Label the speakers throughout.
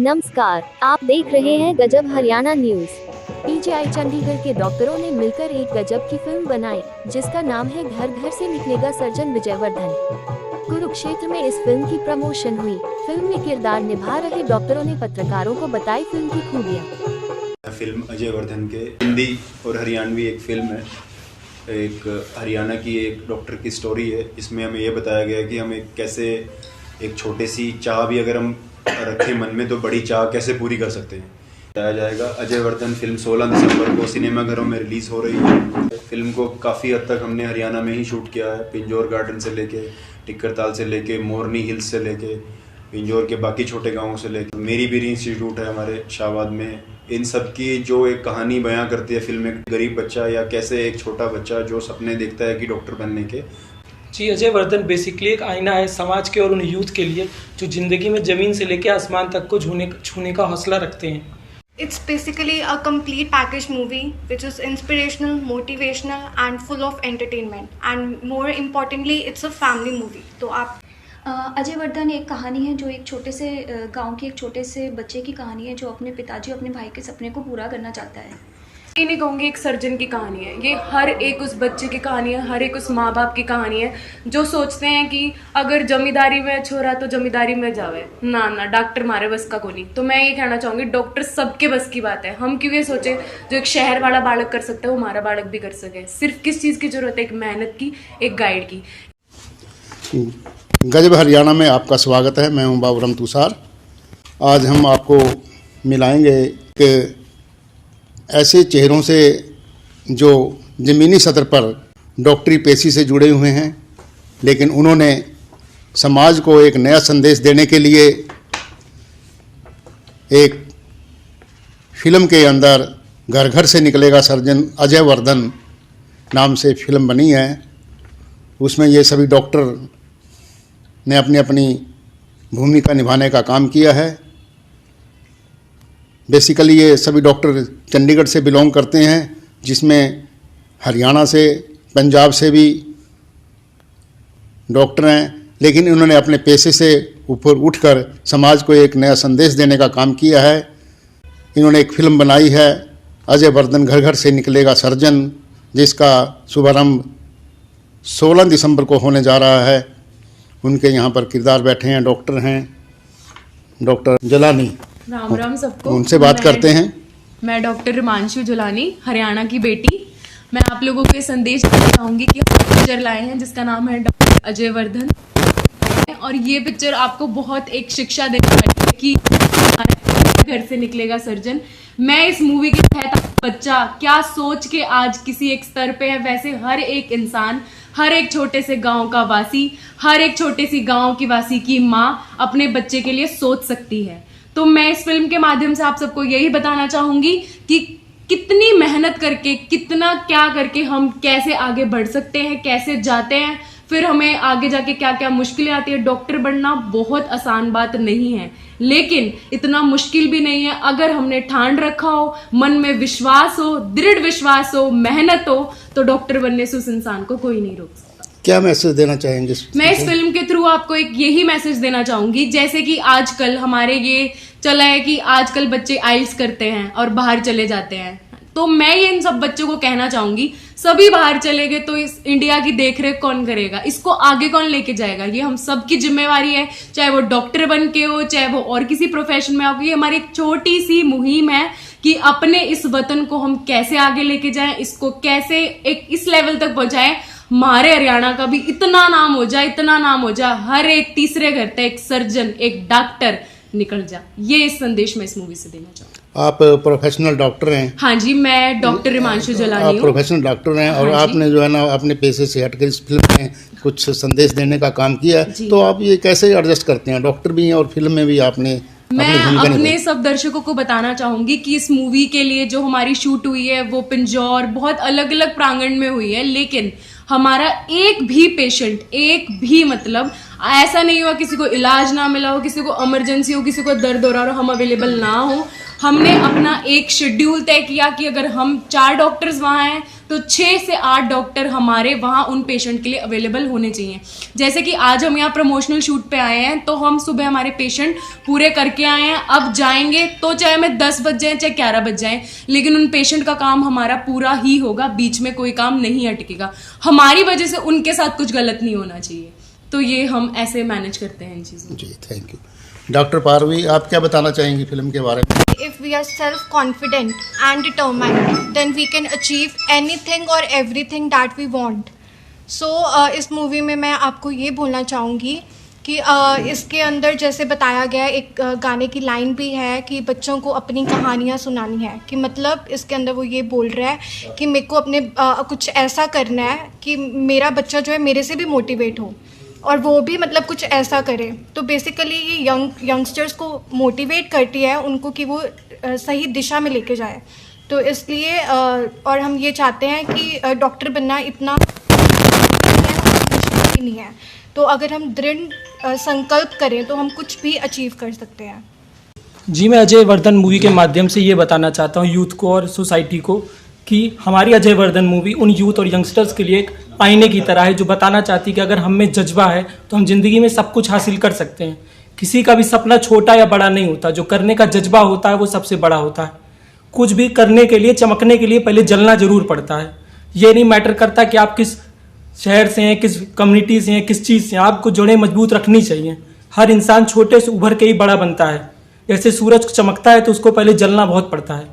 Speaker 1: नमस्कार, आप देख रहे हैं गजब हरियाणा न्यूज।
Speaker 2: पीजीआई चंडीगढ़ के डॉक्टरों ने मिलकर एक गजब की फिल्म बनाई जिसका नाम है घर घर से निकलेगा सर्जन विजयवर्धन। कुरुक्षेत्र में इस फिल्म की प्रमोशन हुई। फिल्म में किरदार निभा रहे डॉक्टरों ने पत्रकारों को बताई फिल्म की खूबियाँ।
Speaker 3: फिल्म अजय वर्धन के हिंदी और हरियाणवी एक फिल्म है। एक हरियाणा की एक डॉक्टर की स्टोरी है। इसमें हमें यह बताया गया है कि हम कैसे एक छोटी सी चाह भी अगर हम रखें मन में तो बड़ी चाह कैसे पूरी कर सकते हैं, बताया जाएगा। अजय वर्धन फिल्म 16 दिसंबर को सिनेमाघरों में रिलीज़ हो रही है। फिल्म को काफ़ी हद तक हमने हरियाणा में ही शूट किया है। पिंजौर गार्डन से लेके टिक्करताल से लेके मोरनी हिल्स से लेके पिंजौर के बाकी छोटे गाँवों से लेके मेरी बीरी इंस्टीट्यूट है हमारे शाहबाद में। इन सब की जो एक कहानी बयां करती है फिल्म, एक गरीब बच्चा या कैसे एक छोटा बच्चा जो सपने देखता है कि डॉक्टर बनने के।
Speaker 4: जी, अजय वर्धन बेसिकली एक आईना है समाज के और उन यूथ के लिए जो जिंदगी में जमीन से लेकर आसमान तक को छूने का हौसला रखते हैं।
Speaker 5: It's basically a complete package movie which is inspirational, motivational and full of entertainment, and more importantly it's a family movie। तो आप
Speaker 6: अजय वर्धन एक कहानी है जो एक छोटे से गांव की एक छोटे से बच्चे की कहानी है जो अपने पिताजी अपने भाई के सपने को पूरा करना चाहता है।
Speaker 2: ये नहीं कहूँगी एक सर्जन की कहानी है, ये हर एक उस बच्चे की कहानी है, हर एक उस माँ बाप की कहानी है जो सोचते हैं कि अगर जमींदारी में छोरा तो जमींदारी में जावे ना डॉक्टर मारे बस का कोनी। तो मैं ये कहना चाहूँगी डॉक्टर सबके बस की बात है। हम क्यों ये सोचे जो एक शहर वाला बालक कर सकता है वो हमारा बालक भी कर सके। सिर्फ किस चीज़ की जरूरत है? एक मेहनत की, एक गाइड की।
Speaker 7: गजब हरियाणा में आपका स्वागत है। मैं हूं बाबूराम तुषार। आज हम आपको मिलाएंगे कि ऐसे चेहरों से जो ज़मीनी सतह पर डॉक्टरी पेशी से जुड़े हुए हैं, लेकिन उन्होंने समाज को एक नया संदेश देने के लिए एक फिल्म के अंदर घर घर से निकलेगा सर्जन अजय वर्धन नाम से फिल्म बनी है। उसमें ये सभी डॉक्टर ने अपनी अपनी भूमिका निभाने का काम किया है। बेसिकली ये सभी डॉक्टर चंडीगढ़ से बिलोंग करते हैं, जिसमें हरियाणा से, पंजाब से भी डॉक्टर हैं, लेकिन इन्होंने अपने पेशे से ऊपर उठकर समाज को एक नया संदेश देने का काम किया है। इन्होंने एक फिल्म बनाई है अजय वर्धन घर घर से निकलेगा सर्जन, जिसका शुभारंभ 16 दिसंबर को होने जा रहा है। उनके यहाँ पर किरदार बैठे हैं, डॉक्टर हैं डॉक्टर जलानी।
Speaker 2: राम राम सबको।
Speaker 7: उनसे बात करते हैं।
Speaker 2: मैं डॉक्टर हिमांशु जुलानी, हरियाणा की बेटी। मैं आप लोगों को ये संदेश देना चाहूँगी कि हम पिक्चर लाए हैं जिसका नाम है डॉक्टर अजय वर्धन, और ये पिक्चर आपको बहुत एक शिक्षा देने वाली है कि घर से निकलेगा सर्जन। मैं इस मूवी के तहत बच्चा क्या सोच के आज किसी एक स्तर पे है, वैसे हर एक इंसान, हर एक छोटे से गांव का वासी, हर एक छोटे सी गांव की वासी की माँ अपने बच्चे के लिए सोच सकती है। तो मैं इस फिल्म के माध्यम से आप सबको यही बताना चाहूंगी कि कितनी मेहनत करके, कितना क्या करके हम कैसे आगे बढ़ सकते हैं, कैसे जाते हैं, फिर हमें आगे जाके क्या क्या मुश्किलें आती है। डॉक्टर बनना बहुत आसान बात नहीं है, लेकिन इतना मुश्किल भी नहीं है अगर हमने ठान रखा हो, मन में विश्वास हो, दृढ़ विश्वास हो, मेहनत हो, तो डॉक्टर बनने से उस इंसान को कोई नहीं रोक सकता।
Speaker 7: क्या मैसेज देना चाहेंगे?
Speaker 2: मैं इस फिल्म के थ्रू आपको एक यही मैसेज देना चाहूंगी, जैसे कि आजकल हमारे ये चला है कि आजकल बच्चे आइल्स करते हैं और बाहर चले जाते हैं। तो मैं ये इन सब बच्चों को कहना चाहूंगी, सभी बाहर चले गए तो इस इंडिया की देखरेख कौन करेगा? इसको आगे कौन लेके जाएगा? ये हम सब की जिम्मेवारी है, चाहे वो डॉक्टर बन के हो, चाहे वो और किसी प्रोफेशन में हो। ये हमारी एक छोटी सी मुहिम है कि अपने इस वतन को हम कैसे आगे लेके जाएं, इसको कैसे एक इस लेवल तक पहुंचाएं, हमारे हरियाणा का भी इतना नाम हो जाए, इतना नाम हो जाए, हर एक तीसरे घर तक एक सर्जन, एक डॉक्टर निकल जा। ये इस संदेश में इस मूवी से देना चाहूँगी।
Speaker 7: आप प्रोफेशनल डॉक्टर हैं?
Speaker 2: हाँ जी, मैं डॉक्टर हिमांशु जुलानी हूँ।
Speaker 7: आप प्रोफेशनल डॉक्टर हैं और
Speaker 2: हाँ
Speaker 7: आपने जो है ना अपने पेशे से हटकर इस फिल्म में कुछ संदेश देने का काम किया। तो आप ये कैसे एडजस्ट करते हैं? डॉक्टर भी हैं और फिल्म में भी आपने
Speaker 2: मैं अपने सब दर्शकों को बताना चाहूंगी कि इस मूवी के लिए जो हमारी शूट हुई है वो पिंजौर बहुत अलग अलग प्रांगण में हुई है, लेकिन हमारा एक भी पेशेंट, एक भी मतलब ऐसा नहीं हुआ किसी को इलाज ना मिला हो, किसी को इमरजेंसी हो, किसी को दर्द हो रहा हो, हम अवेलेबल ना हो। हमने अपना एक शेड्यूल तय किया कि अगर हम 4 डॉक्टर्स वहाँ हैं तो 6 से 8 डॉक्टर हमारे वहाँ उन पेशेंट के लिए अवेलेबल होने चाहिए। जैसे कि आज हम यहाँ प्रमोशनल शूट पे आए हैं तो हम सुबह हमारे पेशेंट पूरे करके आए हैं, अब जाएंगे तो चाहे हमें 10 बज जाए चाहे 11 बज जाए, लेकिन उन पेशेंट का काम हमारा पूरा ही होगा, बीच में कोई काम नहीं अटकेगा। हमारी वजह से उनके साथ कुछ गलत नहीं होना चाहिए, तो ये हम ऐसे मैनेज करते हैं इन चीज़ों।
Speaker 7: जी थैंक यू। डॉक्टर पारवी, आप क्या बताना चाहेंगी फिल्म के बारे में?
Speaker 5: If we are self-confident and determined, then we can achieve anything or everything that we want. So इस मूवी में मैं आपको ये बोलना चाहूँगी कि इसके अंदर जैसे बताया गया एक गाने की लाइन भी है कि बच्चों को अपनी कहानियाँ सुनानी है, कि मतलब इसके अंदर वो ये बोल रहा है कि मेरे को अपने कुछ ऐसा करना है कि मेरा बच्चा जो है मेरे से भी मोटिवेट हो और वो भी मतलब कुछ ऐसा करे। तो बेसिकली ये यंगस्टर्स को मोटिवेट करती है उनको कि वो सही दिशा में लेके जाए। तो इसलिए और हम ये चाहते हैं कि डॉक्टर बनना इतना मुश्किल नहीं है, तो अगर हम दृढ़ संकल्प करें तो हम कुछ भी अचीव कर सकते हैं।
Speaker 4: जी, मैं अजय वर्धन मूवी के माध्यम से ये बताना चाहता हूँ यूथ को और सोसाइटी को कि हमारी अजय वर्धन मूवी उन यूथ और यंगस्टर्स के लिए एक आईने की तरह है जो बताना चाहती है कि अगर हम में जज्बा है तो हम जिंदगी में सब कुछ हासिल कर सकते हैं। किसी का भी सपना छोटा या बड़ा नहीं होता, जो करने का जज्बा होता है वो सबसे बड़ा होता है। कुछ भी करने के लिए, चमकने के लिए पहले जलना जरूर पड़ता है। ये नहीं मैटर करता कि आप किस शहर से हैं, किस कम्युनिटी से हैं, किस चीज़ से, आपको जोड़ें मजबूत रखनी चाहिए। हर इंसान छोटे से उभर के ही बड़ा बनता है। जैसे सूरज चमकता है तो उसको पहले जलना बहुत पड़ता है।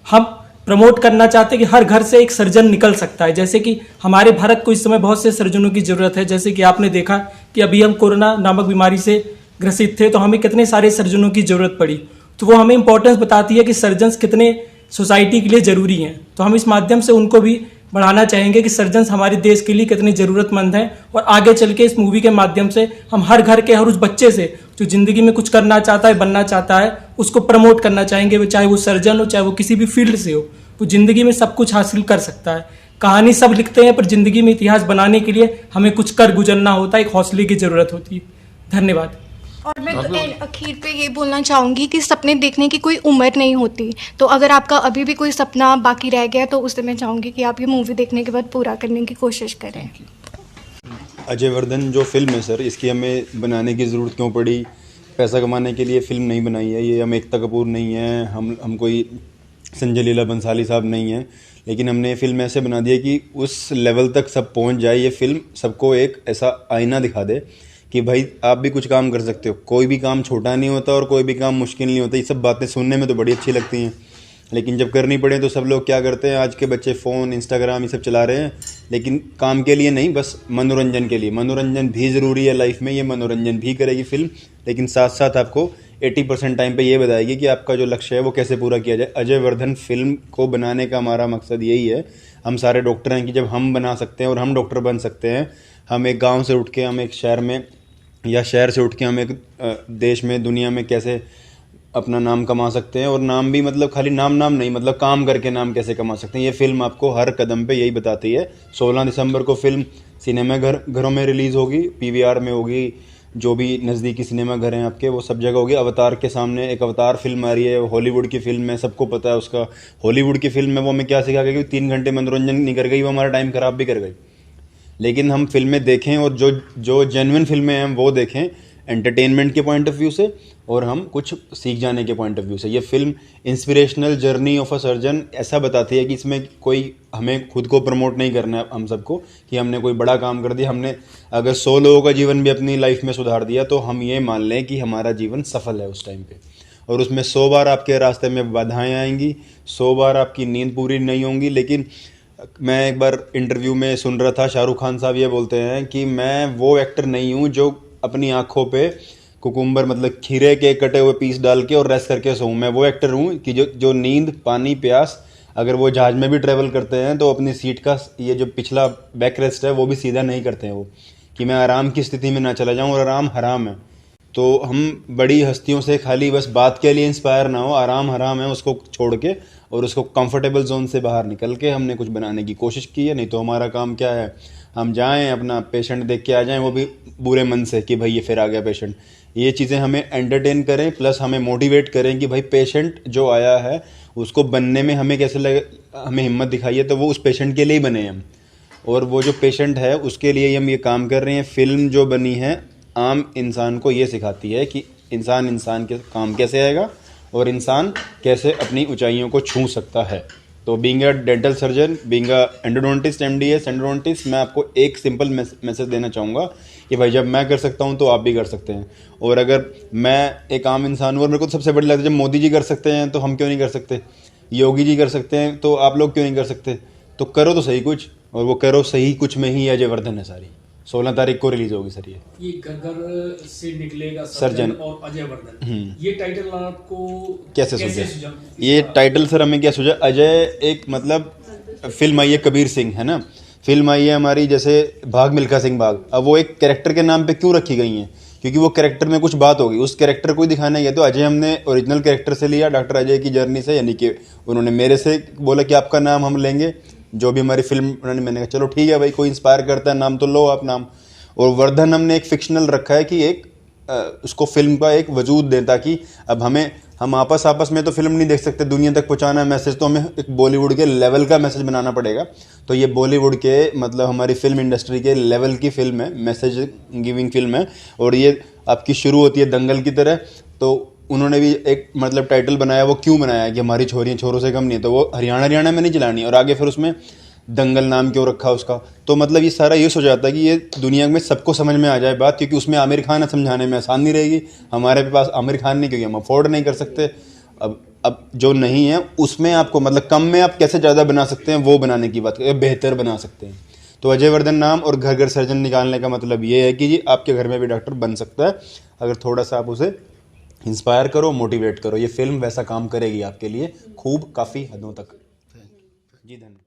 Speaker 4: हम प्रमोट करना चाहते हैं कि हर घर से एक सर्जन निकल सकता है। जैसे कि हमारे भारत को इस समय बहुत से सर्जनों की ज़रूरत है। जैसे कि आपने देखा कि अभी हम कोरोना नामक बीमारी से ग्रसित थे तो हमें कितने सारे सर्जनों की ज़रूरत पड़ी, तो वो हमें इंपॉर्टेंस बताती है कि सर्जन्स कितने सोसाइटी के लिए ज़रूरी हैं। तो हम इस माध्यम से उनको भी बढ़ाना चाहेंगे कि सर्जन्स हमारे देश के लिए कितने ज़रूरतमंद हैं। और आगे चल के इस मूवी के माध्यम से हम हर घर के हर उस बच्चे से जो ज़िंदगी में कुछ करना चाहता है, बनना चाहता है, उसको प्रमोट करना चाहेंगे। वो चाहे वो सर्जन हो, चाहे वो किसी भी फील्ड से हो, वो ज़िंदगी में सब कुछ हासिल कर सकता है। कहानी सब लिखते हैं पर ज़िंदगी में इतिहास बनाने के लिए हमें कुछ कर गुजरना होता है, एक हौसले की ज़रूरत होती है। धन्यवाद।
Speaker 5: और मैं आखिर पे ये बोलना चाहूँगी कि सपने देखने की कोई उम्र नहीं होती, तो अगर आपका अभी भी कोई सपना बाकी रह गया तो उससे मैं चाहूँगी कि आप ये मूवी देखने के बाद पूरा करने की कोशिश करें।
Speaker 3: अजय वर्धन जो फिल्म है सर, इसकी हमें बनाने की ज़रूरत क्यों पड़ी? पैसा कमाने के लिए फिल्म नहीं बनाई है। ये हम एकता कपूर नहीं है, हम कोई संजय लीला बंसाली साहब नहीं है, लेकिन हमने ये फिल्म ऐसे बना दी है कि उस लेवल तक सब पहुंच जाए। ये फिल्म सबको एक ऐसा आईना दिखा दे कि भाई आप भी कुछ काम कर सकते हो, कोई भी काम छोटा नहीं होता और कोई भी काम मुश्किल नहीं होता। ये सब बातें सुनने में तो बड़ी अच्छी लगती हैं, लेकिन जब करनी पड़े तो सब लोग क्या करते हैं, आज के बच्चे फ़ोन, इंस्टाग्राम ये सब चला रहे हैं, लेकिन काम के लिए नहीं, बस मनोरंजन के लिए। मनोरंजन भी ज़रूरी है लाइफ में, ये मनोरंजन भी करेगी फिल्म, लेकिन साथ साथ आपको 80% टाइम पे ये बताएगी कि आपका जो लक्ष्य है वो कैसे पूरा किया जाए। अजय वर्धन फिल्म को बनाने का हमारा मकसद यही है। हम सारे डॉक्टर हैं कि जब हम बना सकते हैं और हम डॉक्टर बन सकते हैं, हम एक गाँव से उठ के, हम एक शहर में, या शहर से उठ के हम एक देश में, दुनिया में कैसे अपना नाम कमा सकते हैं। और नाम भी मतलब खाली नाम नहीं, मतलब काम करके नाम कैसे कमा सकते हैं। ये फिल्म आपको हर कदम पे यही बताती है। 16 दिसंबर को फिल्म सिनेमा घरों में रिलीज़ होगी, PVR में होगी, जो भी नज़दीकी सिनेमा घर हैं आपके वो सब जगह होगी। अवतार के सामने एक अवतार फिल्म आ रही है, हॉलीवुड की फिल्म है, सबको पता है उसका। हॉलीवुड की फिल्म में वो हमें क्या सिखा गई कि 3 घंटे मनोरंजन नहीं कर गई, वो हमारा टाइम ख़राब भी कर गई। लेकिन हम फिल्में देखें और जो जेन्युइन फिल्में हैं वो देखें एंटरटेनमेंट के पॉइंट ऑफ व्यू से, और हम कुछ सीख जाने के पॉइंट ऑफ व्यू से। ये film inspirational journey of a surgeon ऐसा बताती है कि इसमें कोई हमें खुद को प्रमोट नहीं करना है हम सबको कि हमने कोई बड़ा काम कर दिया। हमने अगर 100 लोगों का जीवन भी अपनी लाइफ में सुधार दिया तो हम ये मान लें कि हमारा जीवन सफल है उस टाइम पे। और उसमें 100 बार आपके रास्ते में बाधाएँ आएंगी, 100 बार आपकी नींद पूरी नहीं होंगी। लेकिन मैं एक बार इंटरव्यू में सुन रहा था, शाहरुख खान साहब ये बोलते हैं कि मैं वो एक्टर नहीं हूँ जो अपनी आंखों पे कुकुम्बर मतलब खीरे के कटे हुए पीस डाल के और रेस्ट करके सोऊं। मैं वो एक्टर हूँ कि जो नींद, पानी, प्यास, अगर वो जहाज़ में भी ट्रैवल करते हैं तो अपनी सीट का ये जो पिछला बैक रेस्ट है वो भी सीधा नहीं करते हैं, वो कि मैं आराम की स्थिति में ना चला जाऊँ, और आराम हराम है। तो हम बड़ी हस्तियों से खाली बस बात के लिए इंस्पायर ना हो, आराम हराम है, उसको छोड़ के और उसको कंफर्टेबल जोन से बाहर निकल के हमने कुछ बनाने की कोशिश की है। नहीं तो हमारा काम क्या है, हम जाएं अपना पेशेंट देख के आ जाएं, वो भी बुरे मन से कि भाई ये फिर आ गया पेशेंट। ये चीज़ें हमें एंटरटेन करें, प्लस हमें मोटिवेट करें कि भाई पेशेंट जो आया है उसको बनने में हमें कैसे लगे, हमें हिम्मत दिखाइए तो वो उस पेशेंट के लिए ही बने हम, और वो जो पेशेंट है उसके लिए हम ये काम कर रहे हैं। फिल्म जो बनी है आम इंसान को ये सिखाती है कि इंसान के काम कैसे आएगा और इंसान कैसे अपनी ऊंचाइयों को छू सकता है। तो being a dental surgeon, being a endodontist, MDS endodontist, मैं आपको एक सिंपल मैसेज देना चाहूँगा कि भाई जब मैं कर सकता हूँ तो आप भी कर सकते हैं। और अगर मैं एक आम इंसान हूँ और मेरे को तो सबसे बड़ी लगता है जब मोदी जी कर सकते हैं तो हम क्यों नहीं कर सकते, योगी जी कर सकते हैं तो आप लोग क्यों नहीं कर सकते। तो करो तो सही कुछ, और वो करो सही कुछ में ही अजय वर्धन है सारी। 16 तारीख को रिलीज होगी सर।
Speaker 8: ये घर घर से निकलेगा
Speaker 3: सर्जन
Speaker 8: और अजय वर्धन, ये टाइटल आपको
Speaker 3: कैसे सूझा? ये टाइटल सर हमें क्या सूझा, अजय एक मतलब फिल्म आई है कबीर सिंह, है ना, फिल्म आई है हमारी जैसे भाग मिल्खा सिंह भाग। अब वो एक कैरेक्टर के नाम पे क्यों रखी गई हैं, क्योंकि वो कैरेक्टर में कुछ बात होगी, उस कैरेक्टर को ही दिखाना है। तो अजय हमने ओरिजिनल कैरेक्टर से लिया, डॉक्टर अजय की जर्नी से, यानी कि उन्होंने मेरे से बोला कि आपका नाम हम लेंगे जो भी हमारी फिल्म, उन्होंने, मैंने कहा चलो ठीक है भाई, कोई इंस्पायर करता है नाम तो लो आप नाम। और वर्धन हमने एक फिक्शनल रखा है कि एक उसको फिल्म का एक वजूद दें, ताकि अब हम आपस में तो फिल्म नहीं देख सकते, दुनिया तक पहुंचाना है मैसेज, तो हमें एक बॉलीवुड के लेवल का मैसेज बनाना पड़ेगा। तो ये बॉलीवुड के मतलब हमारी फिल्म इंडस्ट्री के लेवल की फिल्म है, मैसेज गिविंग फिल्म है। और ये आपकी शुरू होती है दंगल की तरह। तो उन्होंने भी एक मतलब टाइटल बनाया, वो क्यों बनाया कि हमारी छोरियाँ छोरों से कम नहीं है, तो वो हरियाणा में नहीं चलानी, और आगे फिर उसमें दंगल नाम क्यों रखा उसका। तो मतलब ये सारा ये सोचा जाता है कि ये दुनिया में सबको समझ में आ जाए बात, क्योंकि उसमें आमिर खान है, समझाने में आसान नहीं रहेगी। हमारे पास आमिर खान नहीं, क्योंकि हम अफोर्ड नहीं कर सकते। अब जो नहीं है उसमें आपको मतलब कम में आप कैसे ज़्यादा बना सकते हैं वो बनाने की बात करें, बेहतर बना सकते हैं। तो अजय वर्धन नाम और घर घर सर्जन निकालने का मतलब ये है कि जी आपके घर में भी डॉक्टर बन सकता है, अगर थोड़ा सा आप उसे इंस्पायर करो, मोटिवेट करो। ये फिल्म वैसा काम करेगी आपके लिए खूब, काफ़ी हदों तक। जी धन्यवाद।